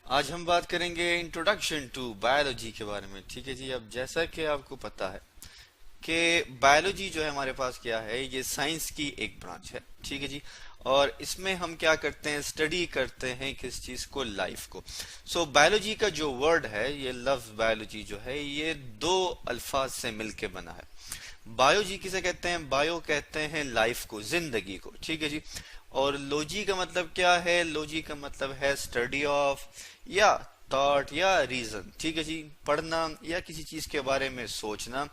آج ہم بات کریں گے انٹروڈکشن ٹو بایولوجی کے بارے میں. ٹھیک ہے جی. اب جیسا کہ آپ کو پتا ہے کہ بایولوجی جو ہے ہمارے پاس کیا ہے، یہ سائنس کی ایک برانچ ہے. ٹھیک ہے جی. اور اس میں ہم کیا کرتے ہیں، اسٹڈی کرتے ہیں کس چیز کو، لائف کو. بایولوجی کا جو ورڈ ہے، یہ لفظ بایولوجی جو ہے، یہ دو الفاظ سے مل کے بنا ہے. بایو جی کسے کہتے ہیں؟ بایو کہتے ہیں لائف کو، زندگی کو. ٹھیک ہے جی. اور لوجی کا مطلب کیا ہے؟ لوجی کا مطلب ہے اسٹڈی آف یا تھاٹ یا ریزن. ٹھیک ہے جی. پڑھنا یا کسی چیز کے بارے میں سوچنا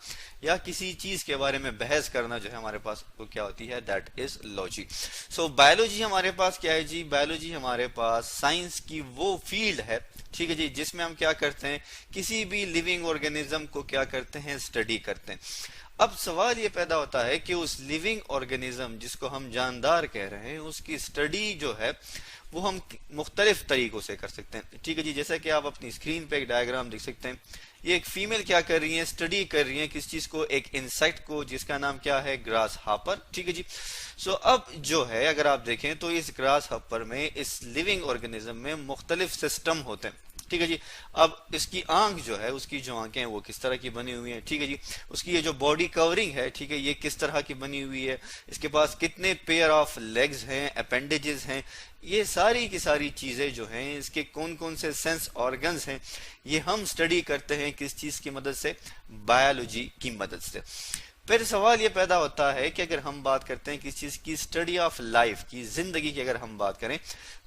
یا کسی چیز کے بارے میں بحث کرنا جو ہے ہمارے پاس وہ کیا ہوتی ہے، دیٹ از لوجی. بایولوجی ہمارے پاس کیا ہے جی؟ بایولوجی ہمارے پاس سائنس کی وہ فیلڈ ہے، ٹھیک ہے جی، جس میں ہم کیا کرتے ہیں، کسی بھی لیونگ آرگینزم کو کیا کرتے ہیں، اسٹڈی کرتے ہیں. اب سوال یہ پیدا ہوتا ہے کہ اس لیونگ آرگینزم جس کو ہم جاندار کہہ رہے ہیں، اس کی اسٹڈی جو ہے وہ ہم مختلف طریقوں سے کر سکتے ہیں. ٹھیک ہے جی. جیسا کہ آپ اپنی اسکرین پہ ایک ڈائیگرام دیکھ سکتے ہیں. یہ ایک فیمیل کیا کر رہی ہیں، اسٹڈی کر رہی ہیں کس چیز کو، ایک انسیکٹ کو، جس کا نام کیا ہے، گراس ہاپر. ٹھیک ہے جی. اب جو ہے اگر آپ دیکھیں تو اس گراس ہاپر میں، اس لیونگ آرگینزم میں مختلف سسٹم ہوتے ہیں. ٹھیک ہے جی. اب اس کی آنکھ جو ہے، اس کی جو آنکھیں ہیں وہ کس طرح کی بنی ہوئی ہیں. ٹھیک ہے جی. اس کی یہ جو باڈی کورنگ ہے، ٹھیک ہے، یہ کس طرح کی بنی ہوئی ہے. اس کے پاس کتنے پیئر آف لیگز ہیں، اپینڈیجز ہیں. یہ ساری کی ساری چیزیں جو ہیں، اس کے کون کون سے سینس آرگنز ہیں، یہ ہم اسٹڈی کرتے ہیں کس چیز کی مدد سے، بایولوجی کی مدد سے. پھر سوال یہ پیدا ہوتا ہے کہ اگر ہم بات کرتے ہیں کس چیز کی، اسٹڈی آف لائف کی، زندگی کی اگر ہم بات کریں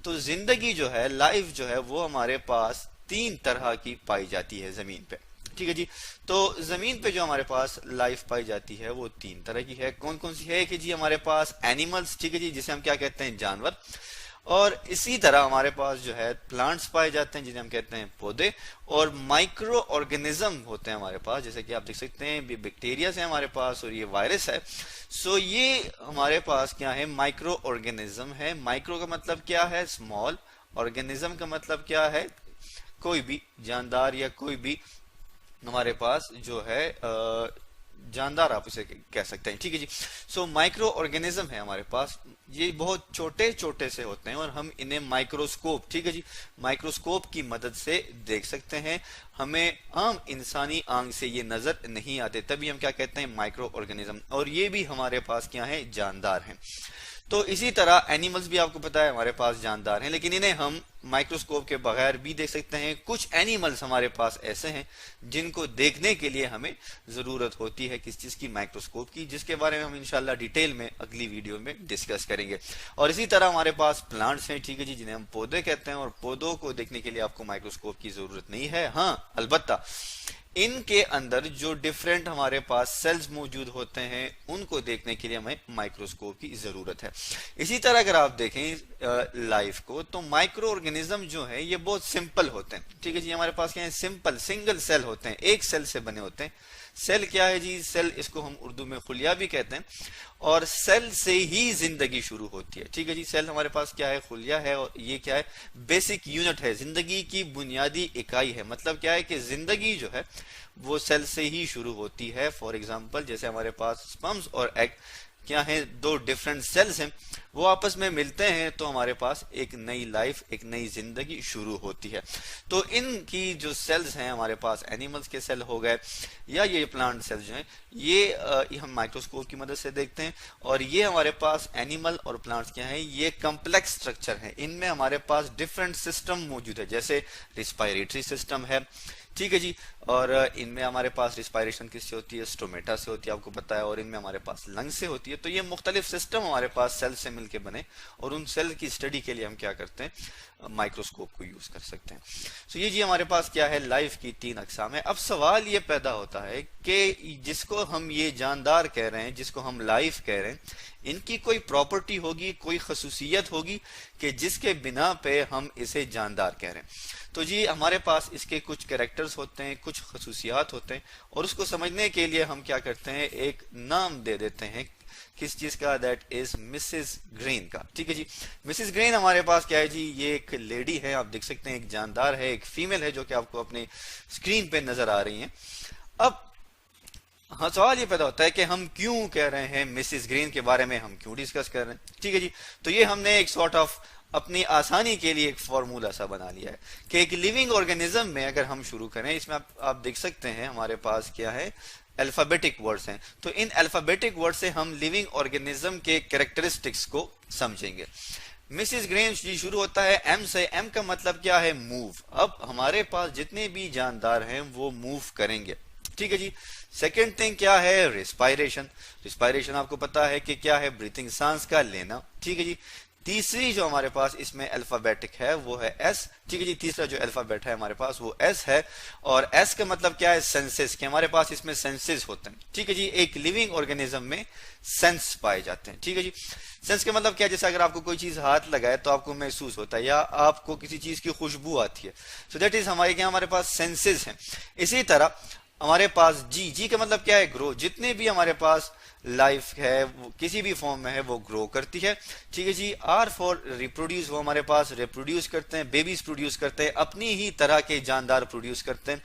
تو زندگی جو ہے، لائف جو ہے، وہ ہمارے پاس تین طرح کی پائی جاتی ہے زمین پہ. ٹھیک ہے جی. تو زمین پہ جو ہمارے پاس لائف پائی جاتی ہے وہ تین طرح کی ہے. کون کون سی ہے کہ جی؟ ہمارے پاس اینیملز، ٹھیک ہے جی، جسے ہم کیا کہتے ہیں، جانور. اور اسی طرح ہمارے پاس جو ہے پلانٹس پائے جاتے ہیں جنہیں ہم کہتے ہیں پودے. اور مائکرو آرگینزم ہوتے ہیں ہمارے پاس، جیسے کہ آپ دیکھ سکتے ہیں بیکٹیریا ہے ہمارے پاس اور یہ وائرس ہے. یہ ہمارے پاس کیا ہے، مائکرو آرگینزم ہے. مائکرو کا مطلب کیا ہے، اسمال. آرگینزم کا مطلب کیا ہے، کوئی بھی جاندار یا کوئی بھی ہمارے پاس جو ہے جاندار، آپ اسے کہہ سکتے ہیں. ٹھیک ہے جی. مائکرو آرگینزم ہے ہمارے پاس. یہ بہت چھوٹے چھوٹے سے ہوتے ہیں اور ہم انہیں مائکروسکوپ، ٹھیک ہے جی، مائکروسکوپ کی مدد سے دیکھ سکتے ہیں. ہمیں عام انسانی آنکھ سے یہ نظر نہیں آتے، تبھی ہم کیا کہتے ہیں، مائکرو آرگینزم. اور یہ بھی ہمارے پاس کیا ہے، جاندار ہیں. تو اسی طرح اینیملز بھی آپ کو پتا ہے ہمارے پاس جاندار ہیں، لیکن انہیں ہم مائکروسکوپ کے بغیر بھی دیکھ سکتے ہیں. کچھ اینیملز ہمارے پاس ایسے ہیں جن کو دیکھنے کے لیے ہمیں ضرورت ہوتی ہے کس چیز کی، مائکروسکوپ کی، جس کے بارے میں ہم انشاءاللہ ڈیٹیل میں اگلی ویڈیو میں ڈسکس کریں گے. اور اسی طرح ہمارے پاس پلانٹس ہیں، ٹھیک ہے جی، جنہیں ہم پودے کہتے ہیں. اور پودوں کو دیکھنے کے لیے آپ کو مائکروسکوپ کی ضرورت نہیں ہے. ہاں البتہ ان کے اندر جو ڈفرینٹ ہمارے پاس سیلز موجود ہوتے ہیں، ان کو دیکھنے کے لیے ہمیں مائکروسکوپ کی ضرورت ہے. اسی طرح اگر آپ دیکھیں لائف کو، تو مائکرو آرگینزم جو ہے یہ بہت سمپل ہوتے ہیں. ٹھیک ہے جی. ہمارے پاس کیا ہے، سمپل سنگل سیل ہوتے ہیں، ایک سیل سے بنے ہوتے ہیں. سیل کیا ہے جی؟ سیل، اس کو ہم اردو میں خلیہ بھی کہتے ہیں. اور سیل سے ہی زندگی شروع ہوتی ہے. ٹھیک ہے جی. سیل ہمارے پاس کیا ہے، خلیہ ہے. اور یہ کیا ہے، بیسک یونٹ ہے، زندگی کی بنیادی اکائی ہے. مطلب کیا ہے کہ زندگی جو ہے وہ سیل سے ہی شروع ہوتی ہے. فار ایگزامپل جیسے ہمارے پاس سپرمز اور ایگ کیا ہیں، دو ڈفرنٹ سیلز ہیں، وہ آپس میں ملتے ہیں تو ہمارے پاس ایک نئی لائف، ایک نئی زندگی شروع ہوتی ہے. تو ان کی جو سیلز ہیں ہمارے پاس، اینیملز کے سیل ہو گئے یا یہ پلانٹ سیلز جو ہیں، یہ ہم مائکروسکوپ کی مدد سے دیکھتے ہیں. اور یہ ہمارے پاس اینیمل اور پلانٹس کیا ہیں، یہ کمپلیکس سٹرکچر ہیں. ان میں ہمارے پاس ڈفرنٹ سسٹم موجود ہے، جیسے ریسپائریٹری سسٹم ہے. ٹھیک ہے جی. اور ان میں ہمارے پاس ریسپائریشن کس سے ہوتی ہے، سٹومیٹا سے ہوتی ہے، آپ کو پتا ہے. اور ان میں ہمارے پاس لنگ سے ہوتی ہے. تو یہ مختلف سسٹم ہمارے پاس سیل سے مل کے بنے، اور ان سیل کی اسٹڈی کے لیے ہم کیا کرتے ہیں، مائکروسکوپ کو یوز کر سکتے ہیں. یہ جی ہمارے پاس کیا ہے، لائف کی تین اقسام ہے. اب سوال یہ پیدا ہوتا ہے کہ جس کو ہم یہ جاندار کہہ رہے ہیں، جس کو ہم لائف کہہ رہے ہیں، ان کی کوئی پراپرٹی ہوگی، کوئی خصوصیت ہوگی کہ جس کے بنا پہ ہم اسے جاندار کہہ رہے ہیں. تو جی ہمارے پاس اس کے کچھ کریکٹرز ہوتے ہیں، کچھ خصوصیات ہوتے ہیں. اور اس کو سمجھنے کے لیے ہم کیا کرتے ہیں، ایک نام دے دیتے ہیں کس چیز کا، دیٹ از مسز گرین کا. ٹھیک ہے جی. مسز گرین ہمارے پاس کیا ہے جی، یہ ایک لیڈی ہے، آپ دیکھ سکتے ہیں، ایک جاندار ہے، ایک فیمیل ہے جو کہ آپ کو اپنے اسکرین پہ نظر آ رہی ہیں. اب ہاں سوال یہ پیدا ہوتا ہے کہ ہم کیوں کہہ رہے ہیں مسز گرین کے بارے میں، ہم کیوں ڈسکس کر رہے ہیں. ٹھیک ہے جی. تو یہ ہم نے ایک سارٹ آف اپنی آسانی کے لیے ایک فارمولا سا بنا لیا ہے کہ ایک لیونگ آرگینزم میں اگر ہم شروع کریں، اس میں آپ دیکھ سکتے ہیں ہمارے پاس کیا ہے، الفابیٹک ورڈز ہیں، تو ان الفابیٹک ورڈ سے ہم لیونگ آرگینزم کے کریکٹرسٹکس کو سمجھیں گے۔ مسز گریمز جی شروع ہوتا ہے ایم سے، ایم کا مطلب کیا ہے، موو۔ اب ہمارے پاس جتنے بھی جاندار ہیں وہ موو کریں گے، ٹھیک ہے جی۔ سیکنڈ تھنگ کیا ہے، ریسپائریشن۔ ریسپائریشن آپ کو پتا ہے کہ کیا ہے، بریتھنگ، سانس کا لینا، ٹھیک ہے جی۔ تیسری جو ہمارے پاس اس میں الفابیٹک ہے وہ ہے ایس، ٹھیک ہے جی۔ تیسرا جو الفابیٹ ہے ہمارے پاس وہ ایس ہے، اور ایس کا مطلب کیا ہے، سینسز، کہ ہمارے پاس اس میں سینسز ہوتے ہیں، ٹھیک ہے جی۔ ایک لیونگ آرگینزم میں سینس پائے جاتے ہیں، ٹھیک ہے جی۔ سینس کا مطلب کیا ہے، جیسے اگر آپ کو کوئی چیز ہاتھ لگائے تو آپ کو محسوس ہوتا ہے، یا آپ کو کسی چیز کی خوشبو آتی ہے، سو دیٹ از ہمارے پاس سینسز ہیں۔ اسی طرح ہمارے پاس جی کا مطلب کیا ہے، گرو۔ جتنے بھی ہمارے پاس لائف ہے وہ کسی بھی فارم میں ہے وہ گرو کرتی ہے، ٹھیک ہے جی۔ آر فار ریپروڈیوس، وہ ہمارے پاس ریپروڈیوس کرتے ہیں، بیبیز پروڈیوس کرتے ہیں، اپنی ہی طرح کے جاندار پروڈیوس کرتے ہیں۔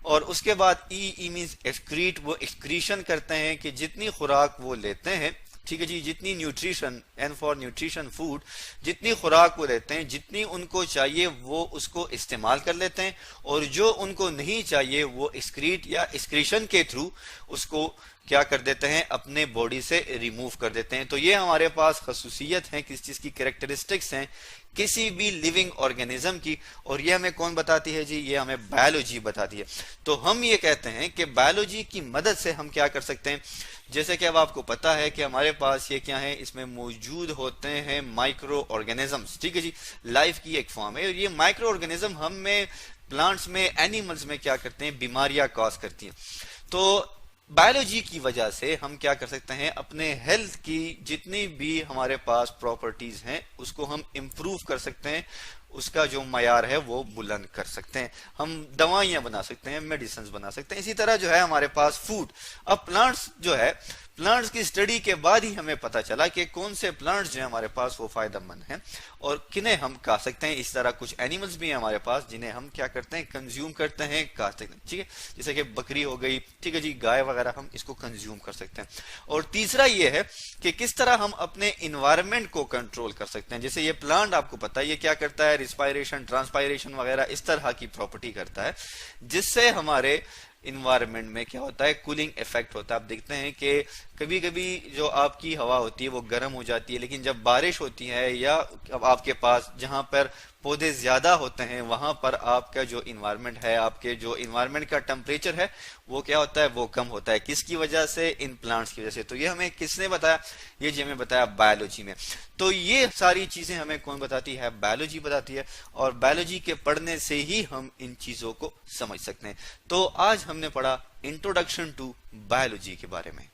اور اس کے بعد ای مینز ایکسکریٹ، وہ ایکسکریشن کرتے ہیں کہ جتنی خوراک وہ لیتے ہیں، ٹھیک ہے جی، جتنی nutrition, N for nutrition food, جتنی خوراک وہ لیتے ہیں، جتنی ان کو چاہیے وہ اس کو استعمال کر لیتے ہیں، اور جو ان کو نہیں چاہیے وہ ایکسکریٹ یا ایکسکریشن کے تھرو اس کو کیا کر دیتے ہیں، اپنے باڈی سے ریموو کر دیتے ہیں۔ تو یہ ہمارے پاس خصوصیت ہیں، کس چیز کی، کریکٹرسٹکس ہیں کسی بھی لیونگ آرگینزم کی، اور یہ ہمیں کون بتاتی ہے جی، یہ ہمیں بایولوجی بتاتی ہے۔ تو ہم یہ کہتے ہیں کہ بایولوجی کی مدد سے ہم کیا کر سکتے ہیں، جیسے کہ اب آپ کو پتا ہے کہ ہمارے پاس یہ کیا ہے، اس میں موجود ہوتے ہیں مائکرو آرگینزمز، ٹھیک ہے جی، لائف کی ایک فارم ہے، اور یہ مائکرو آرگینزم ہم میں، پلانٹس میں، اینیملز میں کیا کرتے ہیں، بیماریاں کاز کرتی ہیں۔ تو بایولوجی کی وجہ سے ہم کیا کر سکتے ہیں، اپنے ہیلتھ کی جتنی بھی ہمارے پاس پراپرٹیز ہیں اس کو ہم امپروو کر سکتے ہیں، اس کا جو معیار ہے وہ بلند کر سکتے ہیں، ہم دوائیاں بنا سکتے ہیں، میڈیسنز بنا سکتے ہیں۔ اسی طرح جو ہے ہمارے پاس فوڈ، اب پلانٹس جو ہے، پلانٹس کی اسٹڈی کے بعد ہی ہمیں پتا چلا کہ کون سے پلانٹس جو ہیں ہمارے پاس وہ فائدہ مند ہیں اور کنہیں ہم کھا سکتے ہیں۔ اس طرح کچھ اینیملز بھی ہیں ہمارے پاس جنہیں ہم کیا کرتے ہیں، کنزیوم کرتے ہیں، کھا سکتے ہیں، ٹھیک ہے، جیسے کہ بکری ہو گئی، ٹھیک ہے جی، گائے وغیرہ، ہم اس کو کنزیوم کر سکتے ہیں۔ اور تیسرا یہ ہے کہ کس طرح ہم اپنے انوائرمنٹ کو کنٹرول کر سکتے ہیں، جیسے یہ پلانٹ آپ کو پتا ہے یہ کیا کرتا ہے، ریسپائریشن، ٹرانسپائریشن وغیرہ اس طرح کی پراپرٹی کرتا ہے، جس سے ہمارے انوائرمنٹ میں کیا ہوتا ہے، کولنگ افیکٹ ہوتا ہے۔ آپ دیکھتے ہیں کہ کبھی کبھی جو آپ کی ہوا ہوتی ہے وہ گرم ہو جاتی ہے، لیکن جب بارش ہوتی ہے یا آپ کے پاس جہاں پر پودے زیادہ ہوتے ہیں وہاں پر آپ کا جو انوائرمنٹ ہے، آپ کے جو انوائرمنٹ کا ٹمپریچر ہے وہ کیا ہوتا ہے، وہ کم ہوتا ہے۔ کس کی وجہ سے، ان پلانٹس کی وجہ سے۔ تو یہ ہمیں کس نے بتایا، یہ جی ہمیں بتایا بایولوجی میں۔ تو یہ ساری چیزیں ہمیں کون بتاتی ہے، بایولوجی بتاتی ہے، اور بایولوجی کے پڑھنے سے ہی ہم ان چیزوں کو سمجھ سکتے ہیں۔ تو آج ہم نے پڑھا انٹروڈکشن ٹو بایولوجی کے بارے میں۔